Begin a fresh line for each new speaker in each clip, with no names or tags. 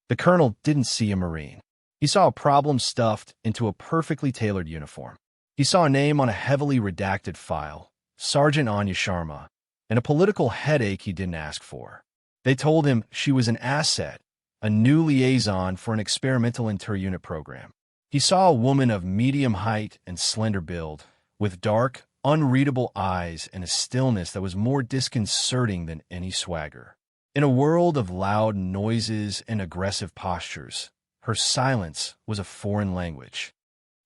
The colonel didn't see a Marine. He saw a problem stuffed into a perfectly tailored uniform. He saw a name on a heavily redacted file, Sergeant Anya Sharma, and a political headache he didn't ask for. They told him she was an asset, a new liaison for an experimental inter-unit program. He saw a woman of medium height and slender build, with dark, unreadable eyes and a stillness that was more disconcerting than any swagger. In a world of loud noises and aggressive postures, her silence was a foreign language.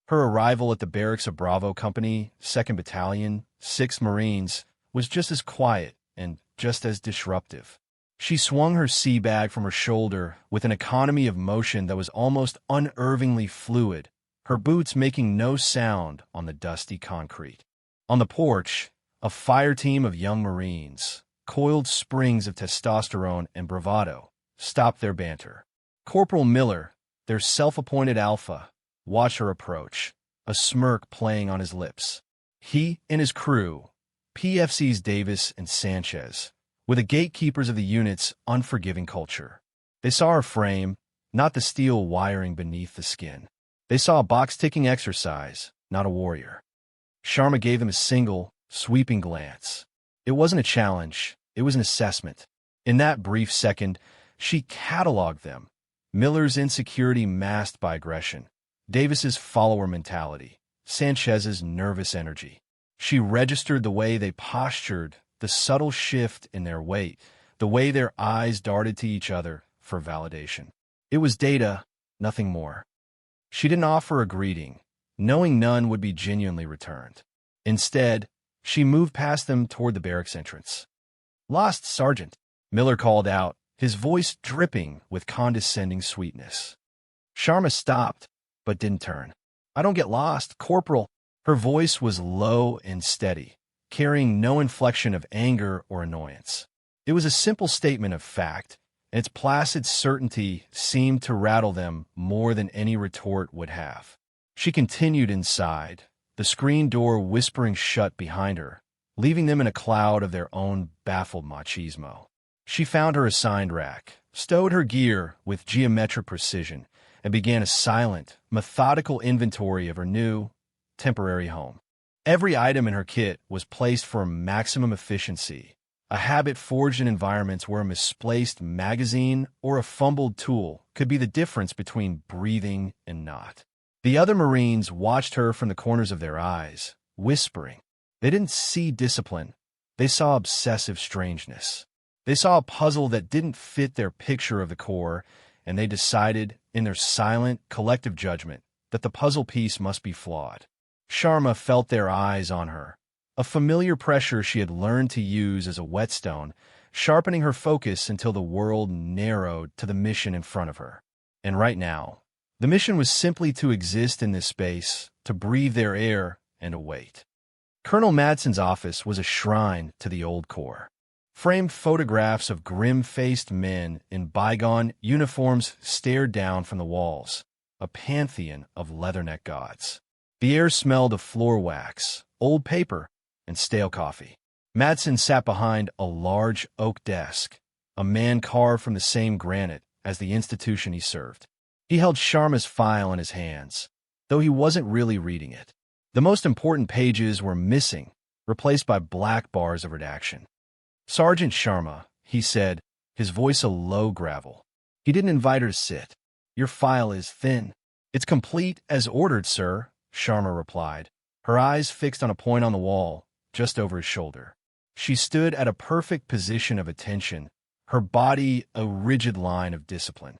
Her arrival at the barracks of Bravo Company, 2nd Battalion, 6th Marines, was just as quiet and just as disruptive. She swung her sea bag from her shoulder with an economy of motion that was almost unnervingly fluid, her boots making no sound on the dusty concrete. On the porch, a fire team of young Marines, coiled springs of testosterone and bravado, stopped their banter. Corporal Miller, their self-appointed alpha, watched her approach, a smirk playing on his lips. He and his crew, PFCs Davis and Sanchez, were the gatekeepers of the unit's unforgiving culture. They saw her frame, not the steel wiring beneath the skin. They saw a box-ticking exercise, not a warrior. Sharma gave them a single, sweeping glance. It wasn't a challenge, it was an assessment. In that brief second, she cataloged them. Miller's insecurity masked by aggression, Davis's follower mentality, Sanchez's nervous energy. She registered the way they postured, the subtle shift in their weight, the way their eyes darted to each other for validation. It was data, nothing more. She didn't offer a greeting, knowing none would be genuinely returned. Instead, she moved past them toward the barracks entrance. "Lost, Sergeant," Miller called out, his voice dripping with condescending sweetness. Sharma stopped, but didn't turn. "I don't get lost, Corporal." Her voice was low and steady, carrying no inflection of anger or annoyance. It was a simple statement of fact, and its placid certainty seemed to rattle them more than any retort would have. She continued inside, the screen door whispering shut behind her, leaving them in a cloud of their own baffled machismo. She found her assigned rack, stowed her gear with geometric precision, and began a silent, methodical inventory of her new, temporary home. Every item in her kit was placed for maximum efficiency, a habit forged in environments where a misplaced magazine or a fumbled tool could be the difference between breathing and not. The other Marines watched her from the corners of their eyes, whispering. They didn't see discipline. They saw obsessive strangeness. They saw a puzzle that didn't fit their picture of the Corps, and they decided, in their silent, collective judgment, that the puzzle piece must be flawed. Sharma felt their eyes on her, a familiar pressure she had learned to use as a whetstone, sharpening her focus until the world narrowed to the mission in front of her. And right now, the mission was simply to exist in this space, to breathe their air, and await. Colonel Madsen's office was a shrine to the old Corps. Framed photographs of grim-faced men in bygone uniforms stared down from the walls, a pantheon of leatherneck gods. The air smelled of floor wax, old paper, and stale coffee. Madsen sat behind a large oak desk, a man carved from the same granite as the institution he served. He held Sharma's file in his hands, though he wasn't really reading it. The most important pages were missing, replaced by black bars of redaction. "Sergeant Sharma," he said, his voice a low gravel. He didn't invite her to sit. "Your file is thin." "It's complete as ordered, sir," Sharma replied, her eyes fixed on a point on the wall, just over his shoulder. She stood at a perfect position of attention, her body a rigid line of discipline.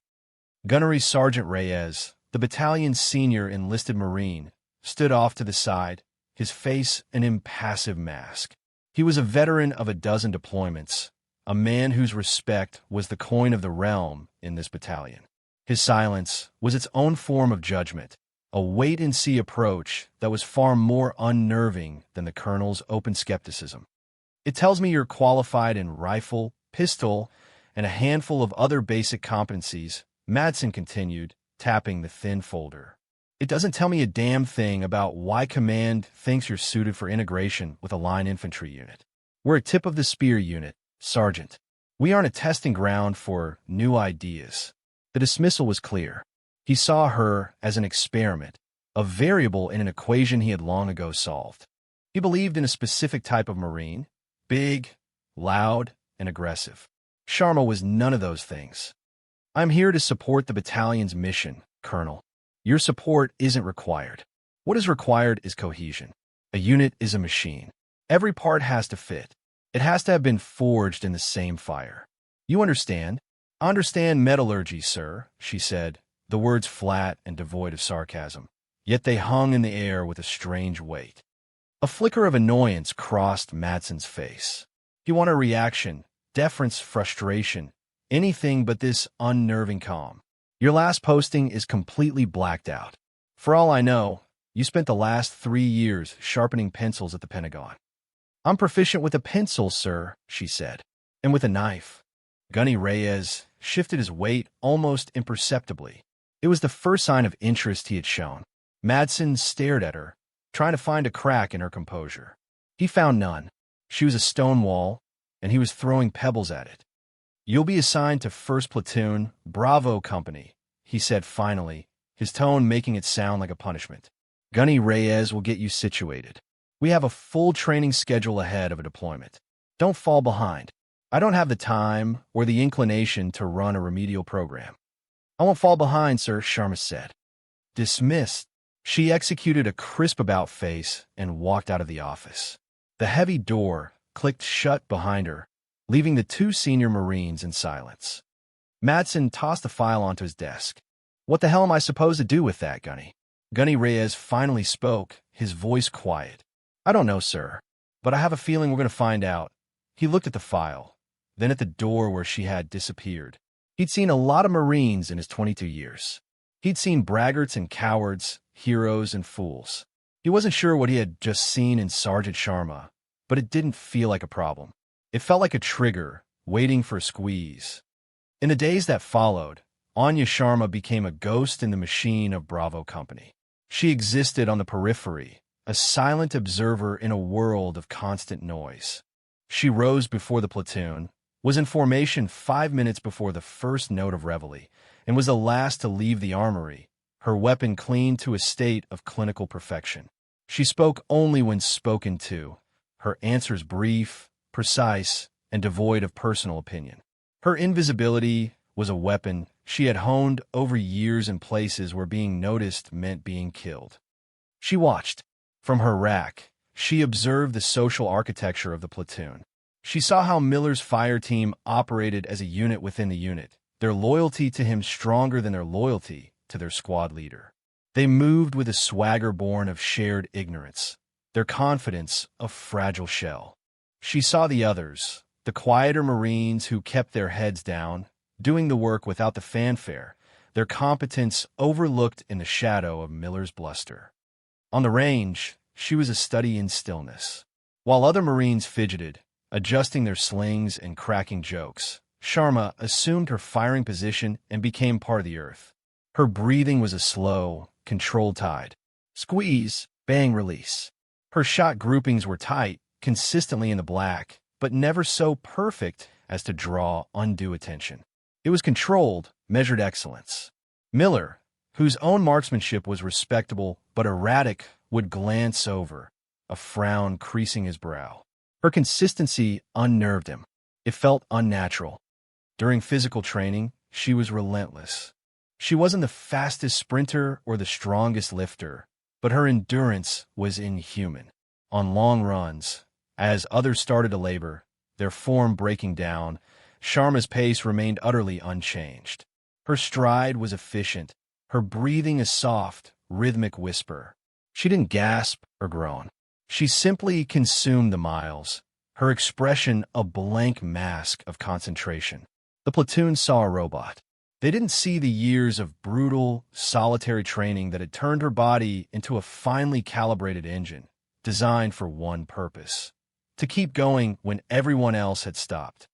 Gunnery Sergeant Reyes, the battalion's senior enlisted Marine, stood off to the side, his face an impassive mask. He was a veteran of a dozen deployments, a man whose respect was the coin of the realm in this battalion. His silence was its own form of judgment, a wait-and-see approach that was far more unnerving than the colonel's open skepticism. "It tells me you're qualified in rifle, pistol, and a handful of other basic competencies," Madsen continued, tapping the thin folder. "It doesn't tell me a damn thing about why command thinks you're suited for integration with a line infantry unit. We're a tip-of-the-spear unit, Sergeant. We aren't a testing ground for new ideas. The dismissal was clear. He saw her as an experiment, a variable in an equation he had long ago solved. He believed in a specific type of Marine, big, loud, and aggressive. Sharma was none of those things. "I'm here to support the battalion's mission, Colonel. Your support isn't required. What is required is cohesion. A unit is a machine. Every part has to fit. It has to have been forged in the same fire. You understand?" "I understand metallurgy, sir," she said, the words flat and devoid of sarcasm. Yet they hung in the air with a strange weight. A flicker of annoyance crossed Madsen's face. He wanted a reaction, deference, frustration, anything but this unnerving calm. "Your last posting is completely blacked out. For all I know, you spent the last 3 years sharpening pencils at the Pentagon." "I'm proficient with a pencil, sir," she said. "And with a knife." Gunny Reyes shifted his weight almost imperceptibly. It was the first sign of interest he had shown. Madsen stared at her, trying to find a crack in her composure. He found none. She was a stone wall, and he was throwing pebbles at it. "You'll be assigned to 1st Platoon, Bravo Company," he said finally, his tone making it sound like a punishment. "Gunny Reyes will get you situated. We have a full training schedule ahead of a deployment. Don't fall behind. I don't have the time or the inclination to run a remedial program." "I won't fall behind, sir," Sharma said. Dismissed. She executed a crisp about-face and walked out of the office. The heavy door clicked shut behind her, leaving the 2 senior Marines in silence. Madsen tossed the file onto his desk. "What the hell am I supposed to do with that, Gunny?" Gunny Reyes finally spoke, his voice quiet. "I don't know, sir, but I have a feeling we're going to find out." He looked at the file, then at the door where she had disappeared. He'd seen a lot of Marines in his 22 years. He'd seen braggarts and cowards, heroes and fools. He wasn't sure what he had just seen in Sergeant Sharma, but it didn't feel like a problem. It felt like a trigger, waiting for a squeeze. In the days that followed, Anya Sharma became a ghost in the machine of Bravo Company. She existed on the periphery, a silent observer in a world of constant noise. She rose before the platoon, was in formation 5 minutes before the first note of reveille, and was the last to leave the armory, her weapon cleaned to a state of clinical perfection. She spoke only when spoken to, her answers brief, precise, and devoid of personal opinion. Her invisibility was a weapon she had honed over years in places where being noticed meant being killed. She watched. From her rack, she observed the social architecture of the platoon. She saw how Miller's fire team operated as a unit within the unit, their loyalty to him stronger than their loyalty to their squad leader. They moved with a swagger born of shared ignorance, their confidence a fragile shell. She saw the others, the quieter Marines who kept their heads down, doing the work without the fanfare, their competence overlooked in the shadow of Miller's bluster. On the range, she was a study in stillness. While other Marines fidgeted, adjusting their slings and cracking jokes, Sharma assumed her firing position and became part of the earth. Her breathing was a slow, controlled tide. Squeeze, bang, release. Her shot groupings were tight, consistently in the black, but never so perfect as to draw undue attention. It was controlled, measured excellence. Miller, whose own marksmanship was respectable but erratic, would glance over, a frown creasing his brow. Her consistency unnerved him. It felt unnatural. During physical training, she was relentless. She wasn't the fastest sprinter or the strongest lifter, but her endurance was inhuman. On long runs, as others started to labor, their form breaking down, Sharma's pace remained utterly unchanged. Her stride was efficient, her breathing a soft, rhythmic whisper. She didn't gasp or groan. She simply consumed the miles, her expression a blank mask of concentration. The platoon saw a robot. They didn't see the years of brutal, solitary training that had turned her body into a finely calibrated engine, designed for one purpose: to keep going when everyone else had stopped.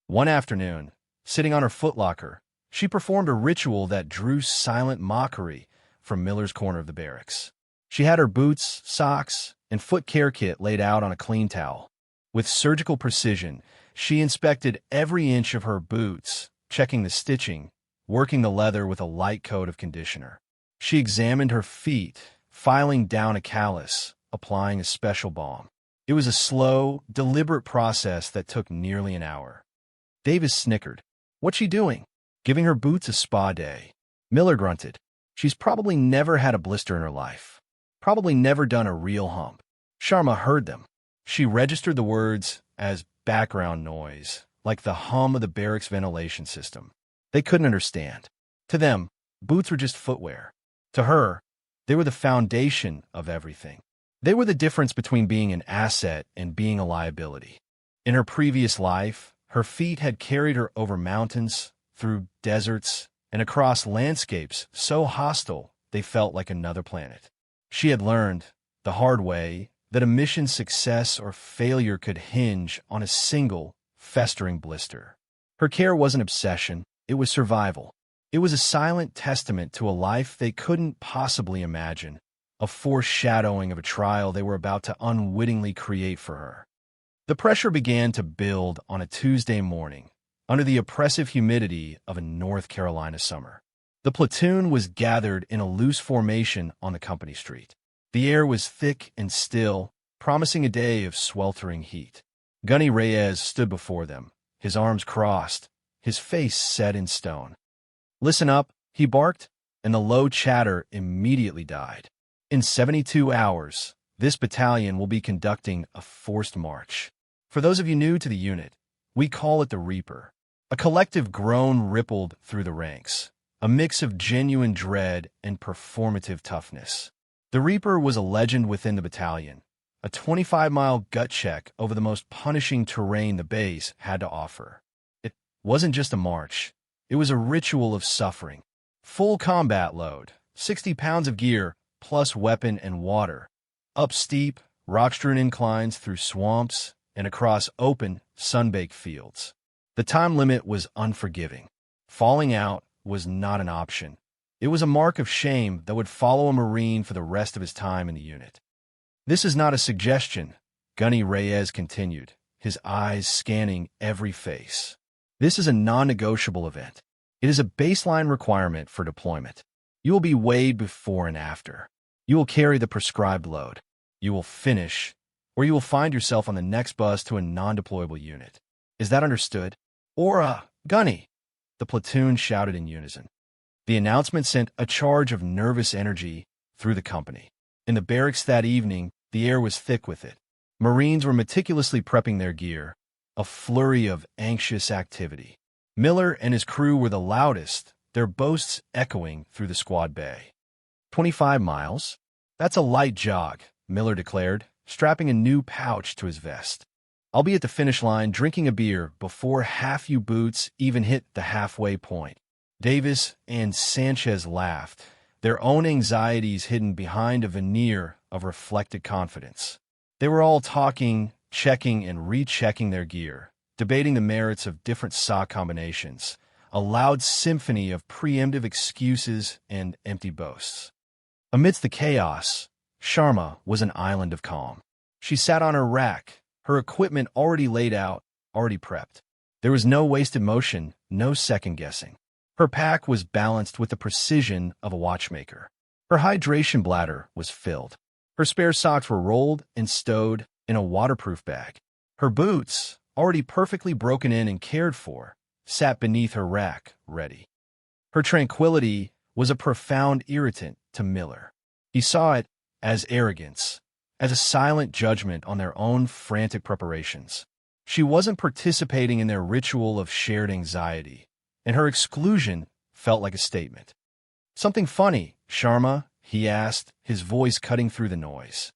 One afternoon, sitting on her footlocker, she performed a ritual that drew silent mockery from Miller's corner of the barracks. She had her boots, socks, and foot care kit laid out on a clean towel. With surgical precision, she inspected every inch of her boots, checking the stitching, working the leather with a light coat of conditioner. She examined her feet, filing down a callus, applying a special balm. It was a slow, deliberate process that took nearly an hour. Davis snickered. What's she doing? Giving her boots a spa day. Miller grunted. She's probably never had a blister in her life. Probably never done a real hump. Sharma heard them. She registered the words as background noise, like the hum of the barracks ventilation system. They couldn't understand. To them, boots were just footwear. To her, they were the foundation of everything. They were the difference between being an asset and being a liability. In her previous life, her feet had carried her over mountains, through deserts, and across landscapes so hostile they felt like another planet. She had learned, the hard way, that a mission's success or failure could hinge on a single, festering blister. Her care wasn't obsession, it was survival. It was a silent testament to a life they couldn't possibly imagine, a foreshadowing of a trial they were about to unwittingly create for her. The pressure began to build on a Tuesday morning, under the oppressive humidity of a North Carolina summer. The platoon was gathered in a loose formation on the company street. The air was thick and still, promising a day of sweltering heat. Gunny Reyes stood before them, his arms crossed, his face set in stone. "Listen up," he barked, and the low chatter immediately died. In 72 hours, this battalion will be conducting a forced march. For those of you new to the unit, we call it the Reaper. A collective groan rippled through the ranks, a mix of genuine dread and performative toughness. The Reaper was a legend within the battalion, a 25-mile gut check over the most punishing terrain the base had to offer. It wasn't just a march. It was a ritual of suffering. Full combat load, 60 pounds of gear, plus weapon and water. Up steep, rock-strewn inclines through swamps and across open, sun-baked fields. The time limit was unforgiving. Falling out was not an option. It was a mark of shame that would follow a Marine for the rest of his time in the unit. "This is not a suggestion," Gunny Reyes continued, his eyes scanning every face. "This is a non-negotiable event. It is a baseline requirement for deployment. You will be weighed before and after. You will carry the prescribed load. You will finish, or you will find yourself on the next bus to a non-deployable unit. Is that understood?" "Or, Gunny!" the platoon shouted in unison. The announcement sent a charge of nervous energy through the company. In the barracks that evening, the air was thick with it. Marines were meticulously prepping their gear, a flurry of anxious activity. Miller and his crew were the loudest, their boasts echoing through the squad bay. 25 miles? That's a light jog, Miller declared, strapping a new pouch to his vest. "I'll be at the finish line drinking a beer before half you boots even hit the halfway point." Davis and Sanchez laughed, their own anxieties hidden behind a veneer of reflected confidence. They were all talking, checking and rechecking their gear, debating the merits of different sock combinations, a loud symphony of preemptive excuses and empty boasts. Amidst the chaos, Sharma was an island of calm. She sat on her rack, her equipment already laid out, already prepped. There was no wasted motion, no second-guessing. Her pack was balanced with the precision of a watchmaker. Her hydration bladder was filled. Her spare socks were rolled and stowed in a waterproof bag. Her boots, already perfectly broken in and cared for, sat beneath her rack, ready. Her tranquility was a profound irritant to Miller. He saw it as arrogance, as a silent judgment on their own frantic preparations. She wasn't participating in their ritual of shared anxiety, and her exclusion felt like a statement. "Something funny, Sharma?" he asked, his voice cutting through the noise.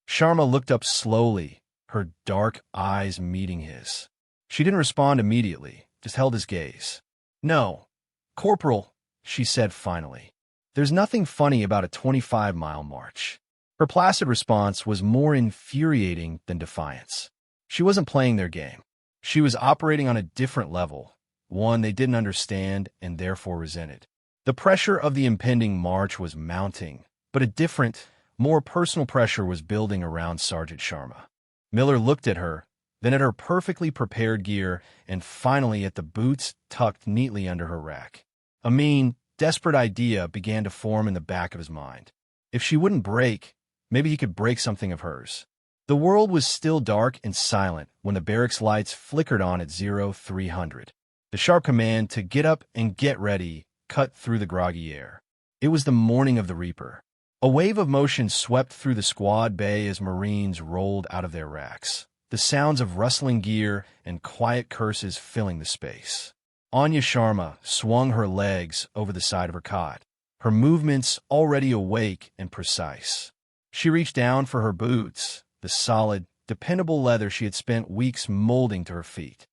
Sharma looked up slowly, her dark eyes meeting his. She didn't respond immediately, just held his gaze. "No, Corporal," she said finally. "There's nothing funny about a 25-mile march." Her placid response was more infuriating than defiance. She wasn't playing their game. She was operating on a different level, one they didn't understand and therefore resented. The pressure of the impending march was mounting, but a different, more personal pressure was building around Sergeant Sharma. Miller looked at her, then at her perfectly prepared gear, and finally at the boots tucked neatly under her rack. A mean, desperate idea began to form in the back of his mind. If she wouldn't break, maybe he could break something of hers. The world was still dark and silent when the barracks lights flickered on at 0300. The sharp command to get up and get ready cut through the groggy air. It was the morning of the Reaper. A wave of motion swept through the squad bay as Marines rolled out of their racks, the sounds of rustling gear and quiet curses filling the space. Anya Sharma swung her legs over the side of her cot, her movements already awake and precise. She reached down for her boots, the solid, dependable leather she had spent weeks molding to her feet.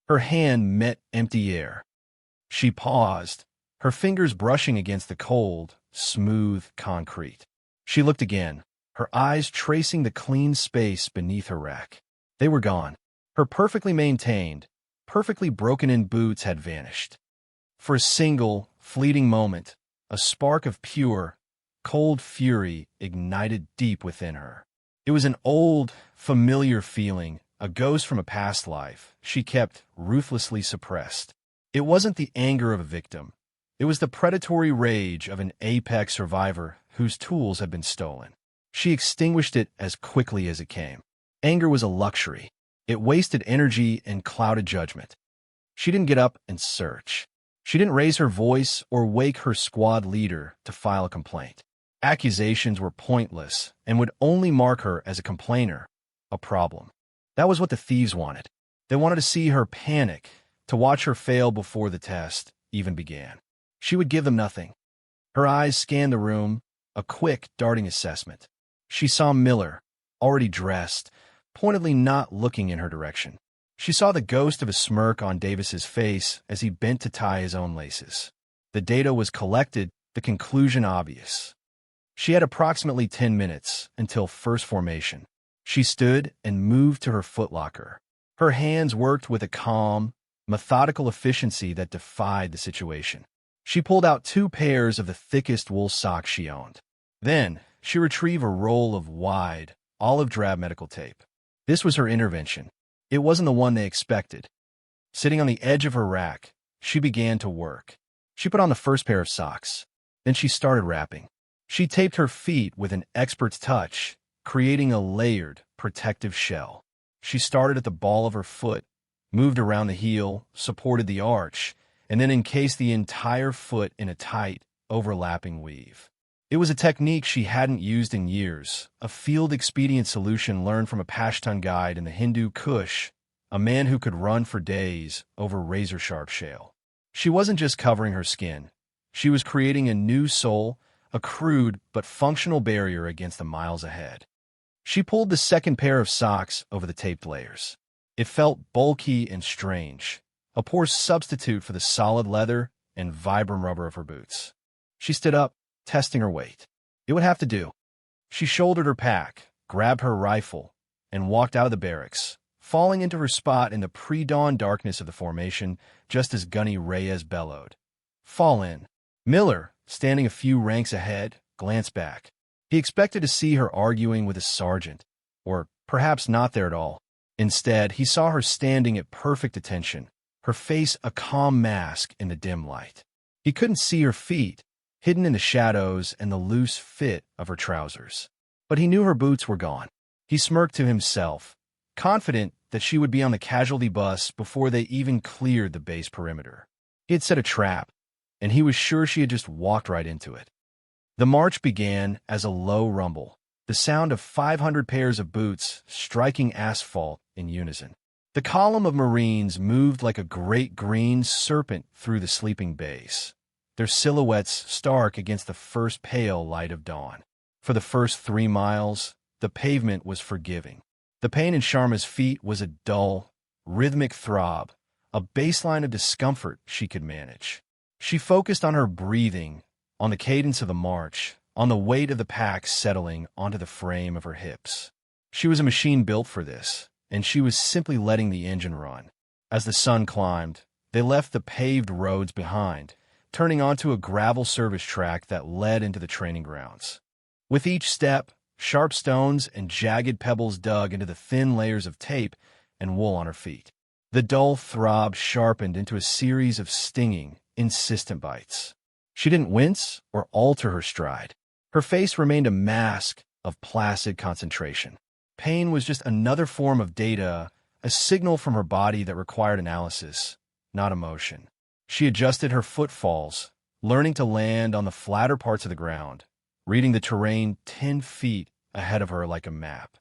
Her hand met empty air. She paused, her fingers brushing against the cold, smooth concrete. She looked again, her eyes tracing the clean space beneath her rack. They were gone. Her perfectly maintained, perfectly broken-in boots had vanished. For a single, fleeting moment, a spark of pure, cold fury ignited deep within her. It was an old, familiar feeling, a ghost from a past life she kept ruthlessly suppressed. It wasn't the anger of a victim. It was the predatory rage of an apex survivor whose tools had been stolen. She extinguished it as quickly as it came. Anger was a luxury. It wasted energy and clouded judgment. She didn't get up and search. She didn't raise her voice or wake her squad leader to file a complaint. Accusations were pointless and would only mark her as a complainer, a problem. That was what the thieves wanted. They wanted to see her panic, to watch her fail before the test even began. She would give them nothing. Her eyes scanned the room, a quick, darting assessment. She saw Miller, already dressed, pointedly not looking in her direction. She saw the ghost of a smirk on Davis's face as he bent to tie his own laces. The data was collected, the conclusion obvious. She had approximately 10 minutes until first formation. She stood and moved to her footlocker. Her hands worked with a calm, methodical efficiency that defied the situation. She pulled out 2 pairs of the thickest wool socks she owned. Then, she retrieved a roll of wide, olive-drab medical tape. This was her intervention. It wasn't the one they expected. Sitting on the edge of her rack, she began to work. She put on the first pair of socks. Then she started wrapping. She taped her feet with an expert's touch, creating a layered, protective shell. She started at the ball of her foot, moved around the heel, supported the arch, and then encased the entire foot in a tight, overlapping weave. It was a technique she hadn't used in years, a field-expedient solution learned from a Pashtun guide in the Hindu Kush, a man who could run for days over razor-sharp shale. She wasn't just covering her skin. She was creating a new sole, a crude but functional barrier against the miles ahead. She pulled the second pair of socks over the taped layers. It felt bulky and strange, a poor substitute for the solid leather and Vibram rubber of her boots. She stood up, testing her weight. It would have to do. She shouldered her pack, grabbed her rifle, and walked out of the barracks, falling into her spot in the pre-dawn darkness of the formation just as Gunny Reyes bellowed. "Fall in." Miller, standing a few ranks ahead, glanced back. He expected to see her arguing with a sergeant, or perhaps not there at all. Instead, he saw her standing at perfect attention, her face a calm mask in the dim light. He couldn't see her feet, hidden in the shadows and the loose fit of her trousers. But he knew her boots were gone. He smirked to himself, confident that she would be on the casualty bus before they even cleared the base perimeter. He had set a trap, and he was sure she had just walked right into it. The march began as a low rumble, the sound of 500 pairs of boots striking asphalt in unison. The column of Marines moved like a great green serpent through the sleeping base, their silhouettes stark against the first pale light of dawn. For the first 3 miles, the pavement was forgiving. The pain in Sharma's feet was a dull, rhythmic throb, a baseline of discomfort she could manage. She focused on her breathing, on the cadence of the march, on the weight of the pack settling onto the frame of her hips. She was a machine built for this, and she was simply letting the engine run. As the sun climbed, they left the paved roads behind, turning onto a gravel service track that led into the training grounds. With each step, sharp stones and jagged pebbles dug into the thin layers of tape and wool on her feet. The dull throb sharpened into a series of stinging, insistent bites. She didn't wince or alter her stride. Her face remained a mask of placid concentration. Pain was just another form of data, a signal from her body that required analysis, not emotion. She adjusted her footfalls, learning to land on the flatter parts of the ground, reading the terrain 10 feet ahead of her like a map.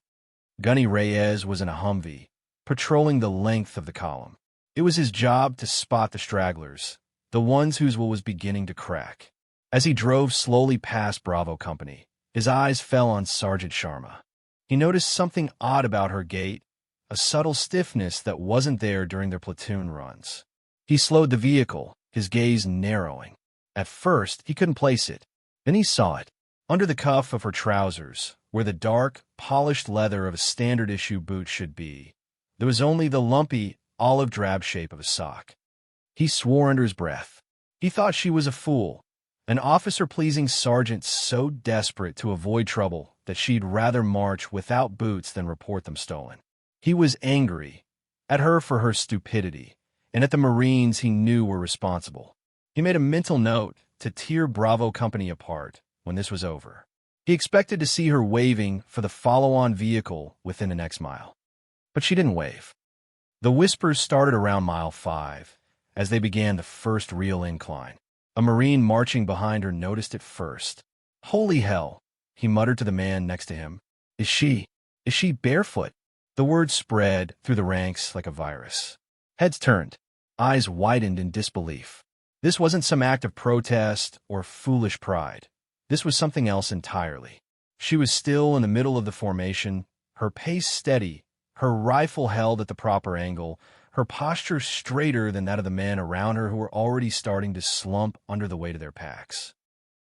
Gunny Reyes was in a Humvee, patrolling the length of the column. It was his job to spot the stragglers, the ones whose will was beginning to crack. As he drove slowly past Bravo Company, his eyes fell on Sergeant Sharma. He noticed something odd about her gait, a subtle stiffness that wasn't there during their platoon runs. He slowed the vehicle, his gaze narrowing. At first, he couldn't place it. Then he saw it. Under the cuff of her trousers, where the dark, polished leather of a standard-issue boot should be, there was only the lumpy, olive-drab shape of a sock. He swore under his breath. He thought she was a fool, an officer-pleasing sergeant so desperate to avoid trouble that she'd rather march without boots than report them stolen. He was angry at her for her stupidity, and at the Marines he knew were responsible. He made a mental note to tear Bravo Company apart when this was over. He expected to see her waving for the follow-on vehicle within the next mile. But she didn't wave. The whispers started around mile 5, as they began the first real incline. A Marine marching behind her noticed it first. "Holy hell," he muttered to the man next to him. Is she Barefoot?" The word spread through the ranks like a virus. Heads turned, eyes widened in disbelief. This wasn't some act of protest or foolish pride. This was something else entirely. She was still in the middle of the formation, her pace steady, her rifle held at the proper angle, her posture straighter than that of the men around her who were already starting to slump under the weight of their packs.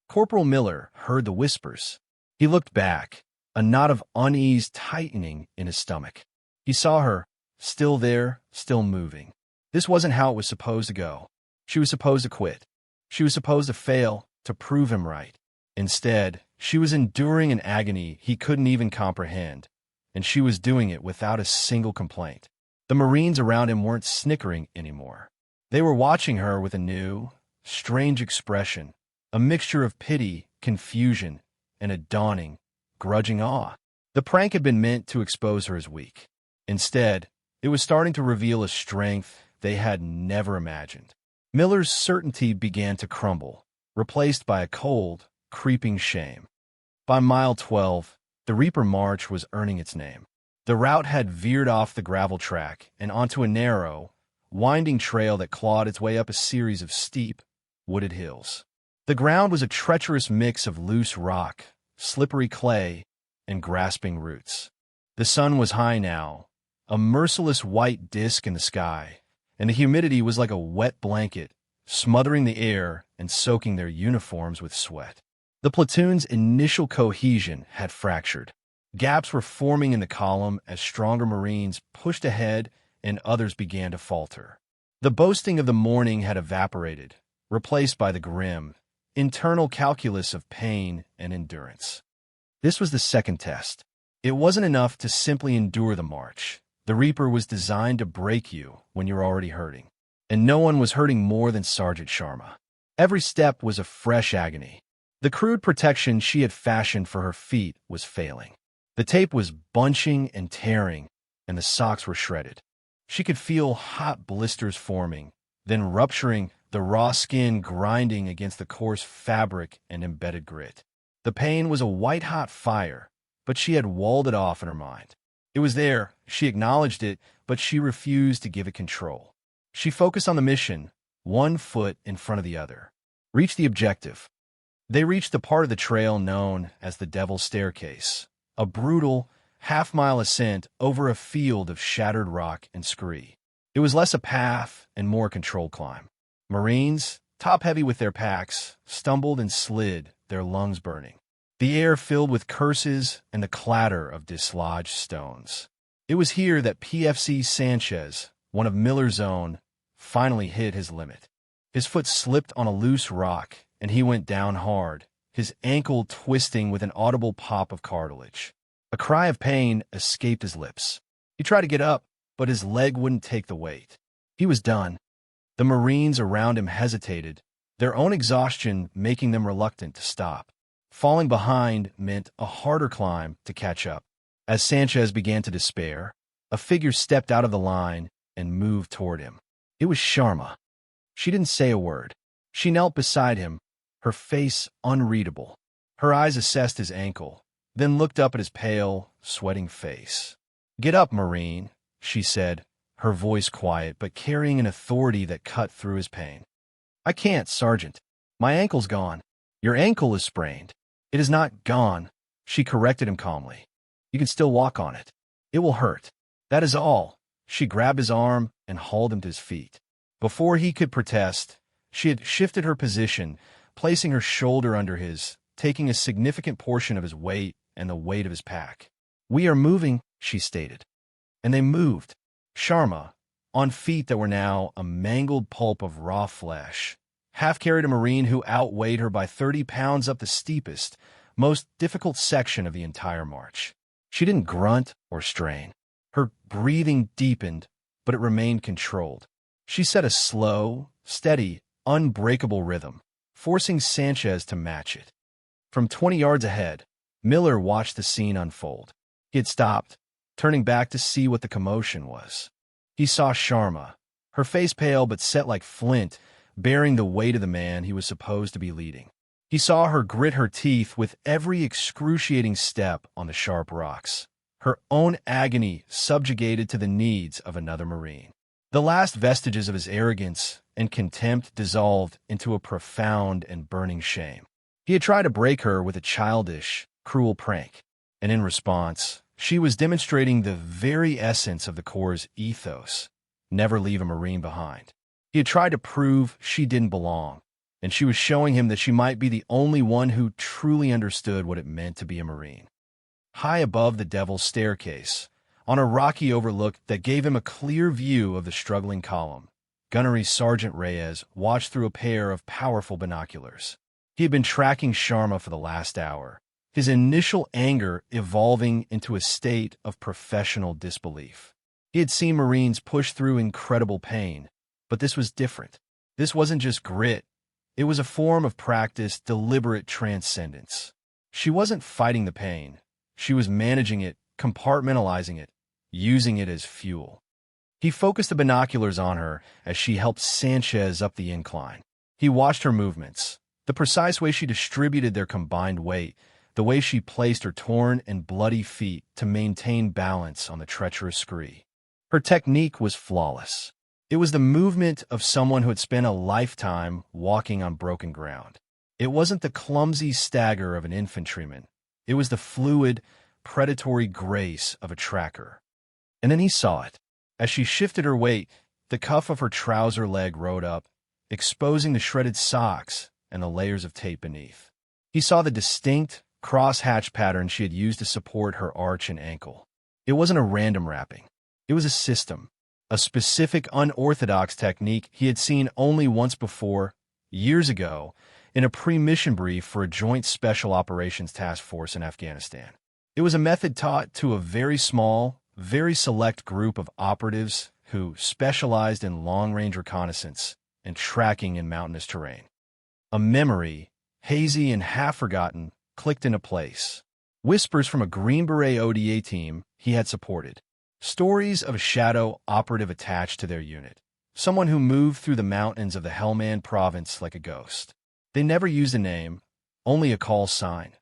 Corporal Miller heard the whispers. He looked back, a knot of unease tightening in his stomach. He saw her, still there, still moving. This wasn't how it was supposed to go. She was supposed to quit. She was supposed to fail, to prove him right. Instead, she was enduring an agony he couldn't even comprehend, and she was doing it without a single complaint. The Marines around him weren't snickering anymore. They were watching her with a new, strange expression, a mixture of pity, confusion, and a dawning, grudging awe. The prank had been meant to expose her as weak. Instead, it was starting to reveal a strength they had never imagined. Miller's certainty began to crumble, replaced by a cold, creeping shame. By mile 12, the Reaper March was earning its name. The route had veered off the gravel track and onto a narrow, winding trail that clawed its way up a series of steep, wooded hills. The ground was a treacherous mix of loose rock, slippery clay, and grasping roots. The sun was high now, a merciless white disk in the sky, and the humidity was like a wet blanket, smothering the air and soaking their uniforms with sweat. The platoon's initial cohesion had fractured. Gaps were forming in the column as stronger Marines pushed ahead and others began to falter. The boasting of the morning had evaporated, replaced by the grim, internal calculus of pain and endurance. This was the second test. It wasn't enough to simply endure the march. The Reaper was designed to break you when you're already hurting. And no one was hurting more than Sergeant Sharma. Every step was a fresh agony. The crude protection she had fashioned for her feet was failing. The tape was bunching and tearing, and the socks were shredded. She could feel hot blisters forming, then rupturing, the raw skin grinding against the coarse fabric and embedded grit. The pain was a white-hot fire, but she had walled it off in her mind. It was there, she acknowledged it, but she refused to give it control. She focused on the mission, one foot in front of the other. Reach the objective. They reached the part of the trail known as the Devil's Staircase, a brutal, half-mile ascent over a field of shattered rock and scree. It was less a path and more a controlled climb. Marines, top-heavy with their packs, stumbled and slid, their lungs burning. The air filled with curses and the clatter of dislodged stones. It was here that PFC Sanchez, one of Miller's own, finally hit his limit. His foot slipped on a loose rock, and he went down hard, his ankle twisting with an audible pop of cartilage. A cry of pain escaped his lips. He tried to get up, but his leg wouldn't take the weight. He was done. The Marines around him hesitated, their own exhaustion making them reluctant to stop. Falling behind meant a harder climb to catch up. As Sanchez began to despair, a figure stepped out of the line and moved toward him. It was Sharma. She didn't say a word. She knelt beside him, her face unreadable. Her eyes assessed his ankle, then looked up at his pale, sweating face. "Get up, Marine," she said, her voice quiet but carrying an authority that cut through his pain. "I can't, Sergeant. My ankle's gone." "Your ankle is sprained." "It is not gone," she corrected him calmly. "You can still walk on it. It will hurt. That is all." She grabbed his arm and hauled him to his feet. Before he could protest, she had shifted her position, placing her shoulder under his, taking a significant portion of his weight and the weight of his pack. "We are moving," she stated. And they moved. Sharma, on feet that were now a mangled pulp of raw flesh, half-carried a Marine who outweighed her by 30 pounds up the steepest, most difficult section of the entire march. She didn't grunt or strain. Her breathing deepened, but it remained controlled. She set a slow, steady, unbreakable rhythm, forcing Sanchez to match it. From 20 yards ahead, Miller watched the scene unfold. He had stopped, turning back to see what the commotion was. He saw Sharma, her face pale but set like flint, bearing the weight of the man he was supposed to be leading. He saw her grit her teeth with every excruciating step on the sharp rocks, her own agony subjugated to the needs of another Marine. The last vestiges of his arrogance and contempt dissolved into a profound and burning shame. He had tried to break her with a childish, cruel prank, and in response, she was demonstrating the very essence of the Corps' ethos: never leave a Marine behind. He had tried to prove she didn't belong, and she was showing him that she might be the only one who truly understood what it meant to be a Marine. High above the Devil's Staircase, on a rocky overlook that gave him a clear view of the struggling column, Gunnery Sergeant Reyes watched through a pair of powerful binoculars. He had been tracking Sharma for the last hour, his initial anger evolving into a state of professional disbelief. He had seen Marines push through incredible pain, but this was different. This wasn't just grit. It was a form of practiced, deliberate transcendence. She wasn't fighting the pain. She was managing it, compartmentalizing it, using it as fuel. He focused the binoculars on her as she helped Sanchez up the incline. He watched her movements, the precise way she distributed their combined weight, the way she placed her torn and bloody feet to maintain balance on the treacherous scree. Her technique was flawless. It was the movement of someone who had spent a lifetime walking on broken ground. It wasn't the clumsy stagger of an infantryman. It was the fluid, predatory grace of a tracker. And then he saw it. As she shifted her weight, the cuff of her trouser leg rode up, exposing the shredded socks and the layers of tape beneath. He saw the distinct, cross-hatch pattern she had used to support her arch and ankle. It wasn't a random wrapping. It was a system, a specific unorthodox technique he had seen only once before, years ago, in a pre-mission brief for a joint special operations task force in Afghanistan. It was a method taught to a very small, very select group of operatives who specialized in long-range reconnaissance and tracking in mountainous terrain. A memory, hazy and half-forgotten, clicked into place. Whispers from a Green Beret ODA team he had supported. Stories of a shadow operative attached to their unit. Someone who moved through the mountains of the Helmand province like a ghost. They never used a name, only a call sign.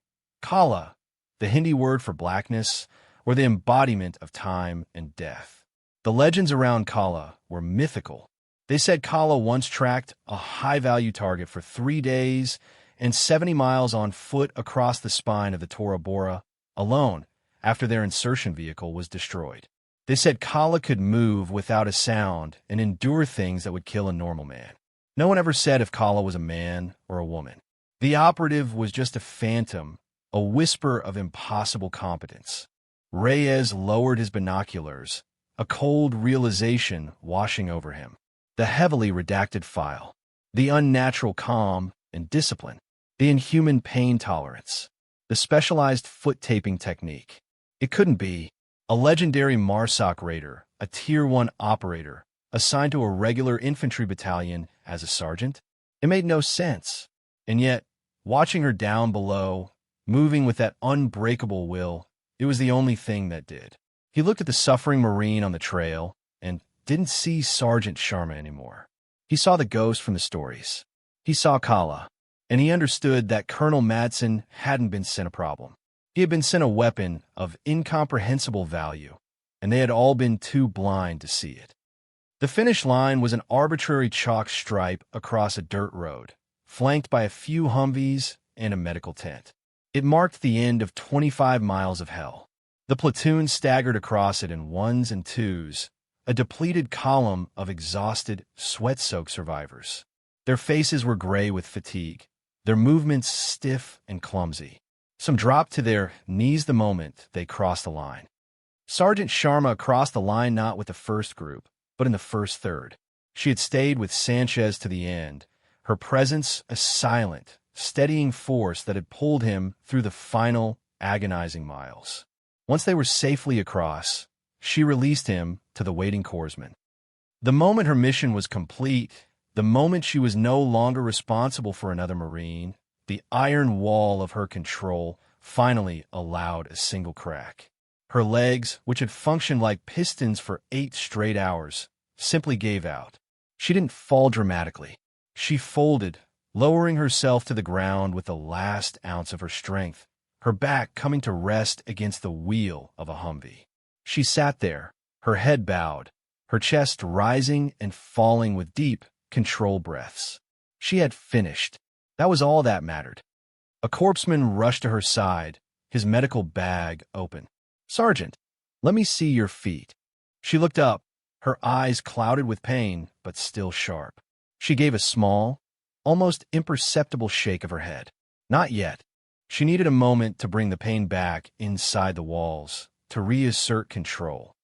Kala, the Hindi word for blackness, or the embodiment of time and death. The legends around Kala were mythical. They said Kala once tracked a high-value target for 3 days and 70 miles on foot across the spine of the Tora Bora, alone, after their insertion vehicle was destroyed. They said Kala could move without a sound and endure things that would kill a normal man. No one ever said if Kala was a man or a woman. The operative was just a phantom, a whisper of impossible competence. Reyes lowered his binoculars, a cold realization washing over him. The heavily redacted file, the unnatural calm and discipline, the inhuman pain tolerance, the specialized foot taping technique. It couldn't be. A legendary MARSOC raider, a Tier 1 operator, assigned to a regular infantry battalion as a sergeant? It made no sense. And yet, watching her down below, moving with that unbreakable will, it was the only thing that did. He looked at the suffering Marine on the trail and didn't see Sergeant Sharma anymore. He saw the ghost from the stories. He saw Kala, and he understood that Colonel Madsen hadn't been sent a problem. He had been sent a weapon of incomprehensible value, and they had all been too blind to see it. The finish line was an arbitrary chalk stripe across a dirt road, flanked by a few Humvees and a medical tent. It marked the end of 25 miles of hell. The platoon staggered across it in ones and twos, a depleted column of exhausted, sweat-soaked survivors. Their faces were gray with fatigue, their movements stiff and clumsy. Some dropped to their knees the moment they crossed the line. Sergeant Sharma crossed the line not with the first group, but in the first third. She had stayed with Sanchez to the end, her presence a silent, steadying force that had pulled him through the final, agonizing miles. Once they were safely across, she released him to the waiting corpsman. The moment her mission was complete, the moment she was no longer responsible for another Marine, the iron wall of her control finally allowed a single crack. Her legs, which had functioned like pistons for 8 straight hours, simply gave out. She didn't fall dramatically. She folded, lowering herself to the ground with the last ounce of her strength, her back coming to rest against the wheel of a Humvee. She sat there, her head bowed, her chest rising and falling with deep, controlled breaths. She had finished. That was all that mattered. A corpsman rushed to her side, his medical bag open. "Sergeant, let me see your feet." She looked up, her eyes clouded with pain, but still sharp. She gave a small, almost imperceptible shake of her head. Not yet. She needed a moment to bring the pain back inside the walls, to reassert control.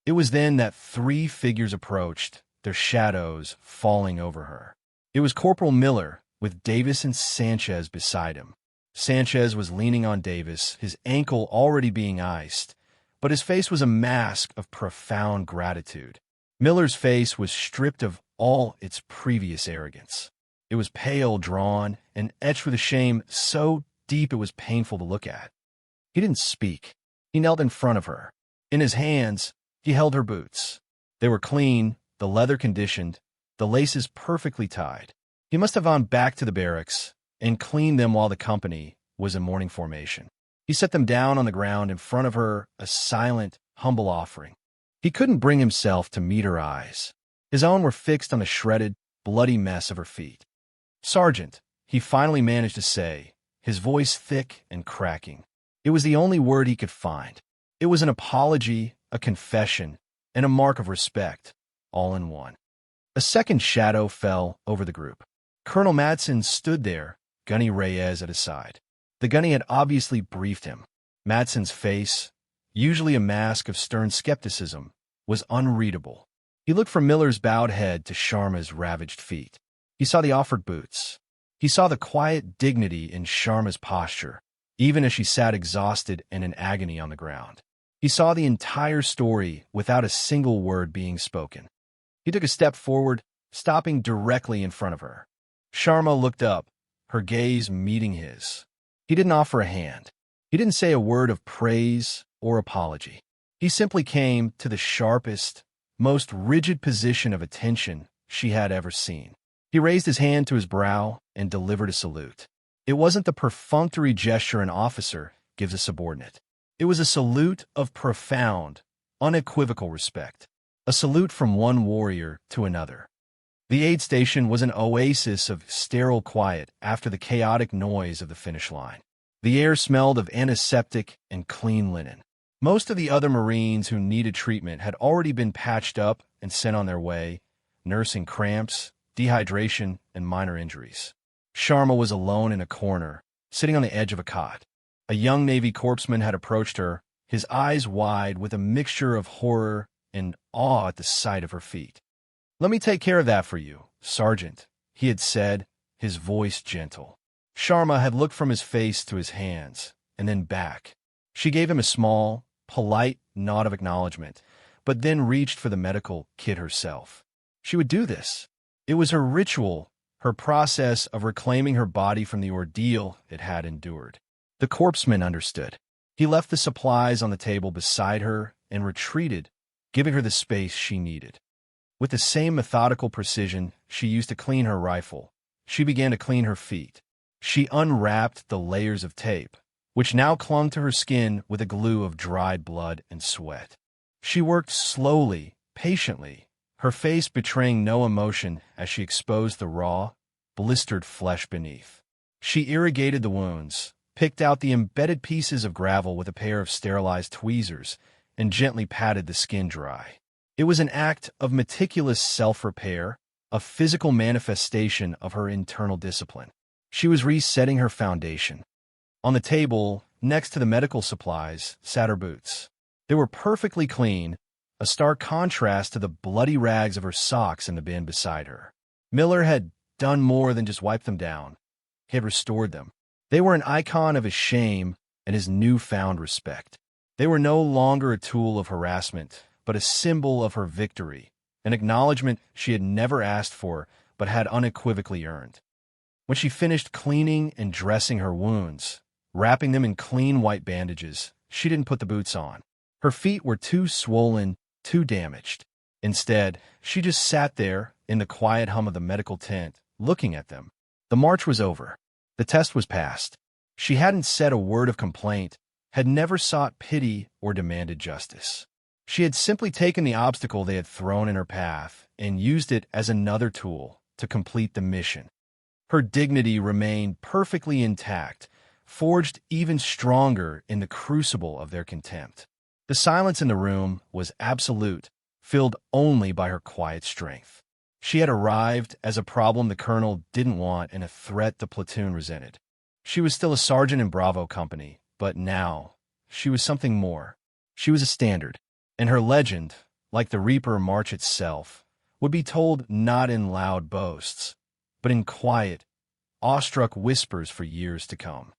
It was then that 3 figures approached, their shadows falling over her. It was Corporal Miller, with Davis and Sanchez beside him. Sanchez was leaning on Davis, his ankle already being iced, but his face was a mask of profound gratitude. Miller's face was stripped of all its previous arrogance. It was pale, drawn, and etched with a shame so deep it was painful to look at. He didn't speak. He knelt in front of her. In his hands, he held her boots. They were clean, the leather conditioned, the laces perfectly tied. He must have gone back to the barracks and cleaned them while the company was in morning formation. He set them down on the ground in front of her, a silent, humble offering. He couldn't bring himself to meet her eyes. His own were fixed on the shredded, bloody mess of her feet. "Sergeant," he finally managed to say, his voice thick and cracking. It was the only word he could find. It was an apology, a confession, and a mark of respect, all in one. A second shadow fell over the group. Colonel Madsen stood there, Gunny Reyes at his side. The gunny had obviously briefed him. Madsen's face, usually a mask of stern skepticism, was unreadable. He looked from Miller's bowed head to Sharma's ravaged feet. He saw the offered boots. He saw the quiet dignity in Sharma's posture, even as she sat exhausted and in agony on the ground. He saw the entire story without a single word being spoken. He took a step forward, stopping directly in front of her. Sharma looked up, her gaze meeting his. He didn't offer a hand. He didn't say a word of praise or apology. He simply came to the sharpest, most rigid position of attention she had ever seen. He raised his hand to his brow and delivered a salute. It wasn't the perfunctory gesture an officer gives a subordinate. It was a salute of profound, unequivocal respect. A salute from one warrior to another. The aid station was an oasis of sterile quiet after the chaotic noise of the finish line. The air smelled of antiseptic and clean linen. Most of the other Marines who needed treatment had already been patched up and sent on their way, nursing cramps, dehydration, and minor injuries. Sharma was alone in a corner, sitting on the edge of a cot. A young Navy corpsman had approached her, his eyes wide with a mixture of horror and awe at the sight of her feet. "Let me take care of that for you, Sergeant," he had said, his voice gentle. Sharma had looked from his face to his hands, and then back. She gave him a small, polite nod of acknowledgement, but then reached for the medical kit herself. She would do this. It was her ritual, her process of reclaiming her body from the ordeal it had endured. The corpseman understood. He left the supplies on the table beside her and retreated, giving her the space she needed. With the same methodical precision she used to clean her rifle, she began to clean her feet. She unwrapped the layers of tape, which now clung to her skin with a glue of dried blood and sweat. She worked slowly, patiently, her face betraying no emotion as she exposed the raw, blistered flesh beneath. She irrigated the wounds, picked out the embedded pieces of gravel with a pair of sterilized tweezers, and gently patted the skin dry. It was an act of meticulous self-repair, a physical manifestation of her internal discipline. She was resetting her foundation. On the table, next to the medical supplies, sat her boots. They were perfectly clean, a stark contrast to the bloody rags of her socks in the bin beside her. Miller had done more than just wipe them down. He had restored them. They were an icon of his shame and his newfound respect. They were no longer a tool of harassment, but a symbol of her victory, an acknowledgement she had never asked for but had unequivocally earned. When she finished cleaning and dressing her wounds, wrapping them in clean white bandages, she didn't put the boots on. Her feet were too swollen, too damaged. Instead, she just sat there in the quiet hum of the medical tent, looking at them. The march was over. The test was passed. She hadn't said a word of complaint, had never sought pity or demanded justice. She had simply taken the obstacle they had thrown in her path and used it as another tool to complete the mission. Her dignity remained perfectly intact, forged even stronger in the crucible of their contempt. The silence in the room was absolute, filled only by her quiet strength. She had arrived as a problem the colonel didn't want and a threat the platoon resented. She was still a sergeant in Bravo Company, but now she was something more. She was a standard, and her legend, like the Reaper March itself, would be told not in loud boasts, but in quiet, awestruck whispers for years to come.